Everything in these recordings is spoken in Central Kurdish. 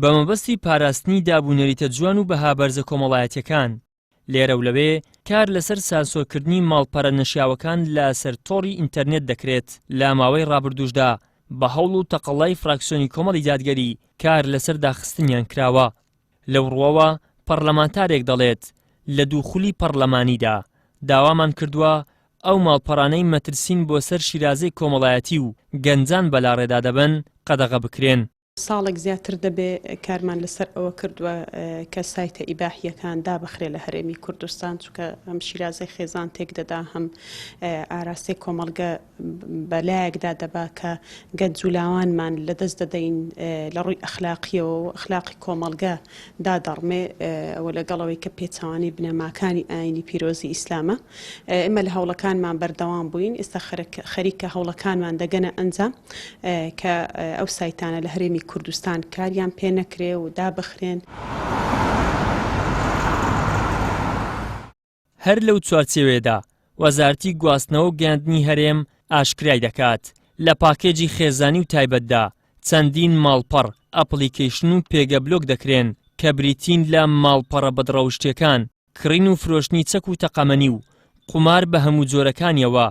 بە مەبەستی پاراستنی دابوونەریتە جوان و بەها بەرزە کۆمەڵایەتیەکان. لێرە و لەوێ کار لەسەر سانسۆرکردنی ماڵپەرە نەشیاوەکان لە سەرتۆڕی ئینتەرنێت دەکرێت. لە ماوەی ڕابردووشدا بە هەوڵ و تەقەڵای فراکسیۆنی کۆمەڵی دادگەری کار لەسەر داخستنیان کراوە. لەو ڕووەوە پەرلەمانتارێک دەڵێت لە دووخولی پەرلەمانیدا داوامان کردووە ئەو ماڵپەرانەی مەترسین بۆ سەر شیرازەی کۆمەڵایەتی و گەنجان بەلاڕێدا دەبن قەدەغە بکرێن. ساڵێک زیاتر دەبێ کارمان لەسەر ئەوە کردووە کە سایتە ئیباحیەکان دابخرێ لە هەرێمی کوردستان، چونکە هەم شیرازەی خێزان تێک دەدا، هەم ئاراستی کۆمەڵگە بەلایەکدا دەبا کە گەنجولاوانمان لەدەست دەدەین لە ڕووی ئەخلاقیەوە و ئەخلاقی کۆمەڵگە دادەڕمێ ئەوە لەگەڵەوەی کە پێچەوانی بنەماکانی ئاینی پیرۆزی ئیسلامە. ئێمە لە هەوڵەکانمان بەردەوام بووین، ئێستا خەریکە هەوڵەکانمان دەگەنە ئەنجام کە ئەو سایتانە لە هەرێمی کوردستان کاریان پێ نەکرێ و دابخرێن. هەر لەو چوارچێوێدا وەزارەتی گواستنەوە و گەیاندنی هەرێم ئاشکرای دەکات لە پاکێجی خێزانی و تایبەتدا چەندین ماڵپەڕ ئەپلیکیشن و پێگە بلۆک دەکرێن کە بریتین لە ماڵپەڕە بەدڕەوشتیەکان، کڕین و فرۆشتنی چەک و تەقەمەنی و قومار بە هەموو جۆرەکانیەوە،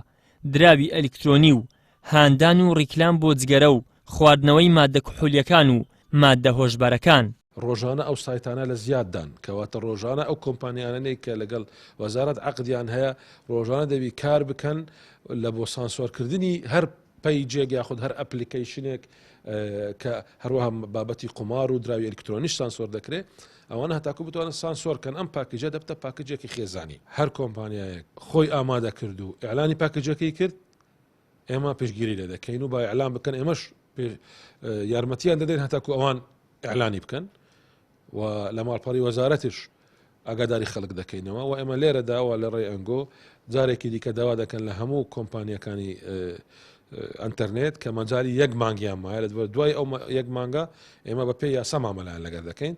دراوی ئەلکترۆنی و هاندان و ڕیکلام بۆ جگەرە و خواردنەوەی مادە کحولیەکان و مادە هۆشبەرەکان. ڕۆژانە ئەو سایتانە لە زیاددان کەواتە ڕۆژانە ئەو کۆمپانیانەی کە لەگەڵ وەزارەت عەقدیان هەیە ڕۆژانە دەبی کار بکەن لە بۆ سانسۆرکردنی هەر پەیجێک یاخود هەر ئەپلیکیشنێک کە هەروەها بابەتی قومار و دراوی ئەلکترۆنیش سانسۆر دەکرێت، ئەوانە هەتاکو بتوانن سانسۆرکەن ئەم پاکیجە دەبتە پاکیجێکی خێزانی. هەر کۆمپانیایەک خۆی ئامادە کرد و ئیعلانی پاکیجەکەی کرد، ئێمە پێشگیری لێ دەکەین و با ئیعلان بکەن، ئێمەش یارمەتیان دەدەین هەتاکو ئەوان ئیعلانی بکەن و لە ماڵپەڕی وەزارەتیش ئاگاداری خەڵک دەکەینەوە و ئێمە لێرەداوە لە ڕێی ئەنگۆ جارێکی دیکە داوا دەکەن لە هەموو کۆمپانیەکانی ئەنتەرنێت کە مەجای یەک مانگیان مایە، دوای ئەو یەک مانگە ئێمە بە پێی یاسا مامەلایان لەگەر دەکەین.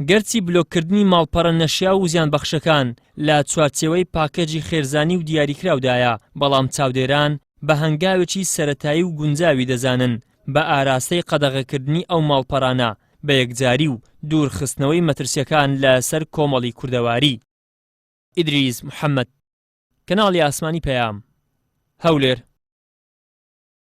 گەرچی بلۆکردنی ماڵپەڕە نەشیا و زیان بەخشەکان لە چوارچێوەی پاکەجی خێرزانی و دیاریکراودایە، بەڵام چاودێران بە هەنگاوێکی سەرەتایی و گونجاوی دەزانن بە ئاراستەی قەدەغەکردنی ئەو ماڵپەرانە بە یەکجاری و دوورخستنەوەی مەترسیەکان لە سەر کۆمەڵی کوردەواری. ئیدریس محەممەد، کەناڵی ئاسمانی پەیام، هەولێر.